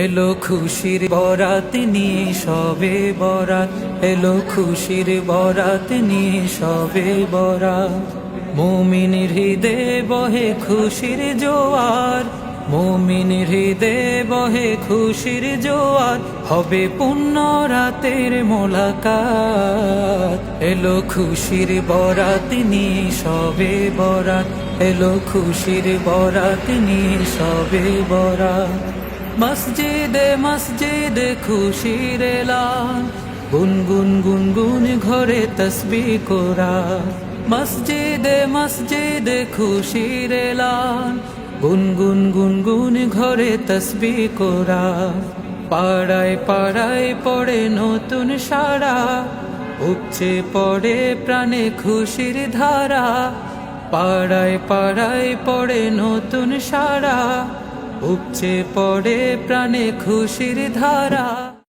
এলো খুশির বরাত নিয়ে সবে বরাত, এলো খুশির বরাত নিয়ে সবে বরাত। মুমিনের হৃদয়ে বহে খুশির জোয়ার, মুমিনের হৃদয়ে বহে খুশির জোয়ার। হবে পুণ্য রাতের মোলাকাত, এলো খুশির বরাত নিয়ে সবে বরাত, এলো খুশির বরাত নিয়ে সবে বরাত। মসজিদে মসজিদে খুশির এলান, গুনগুন গুনগুন ঘরে তসবিহ কোরআন। মসজিদে মসজিদে খুশির এলান, গুনগুন গুনগুন ঘরে তসবিহ কোরআন। পাড়ায় পাড়ায় পড়ে নতুন সারা, উপচে পড়ে প্রাণে খুশির ধারা। পাড়ায় পাড়ায় পড়ে নতুন সারা, উপচে পড়ে প্রাণে খুশির ধারা।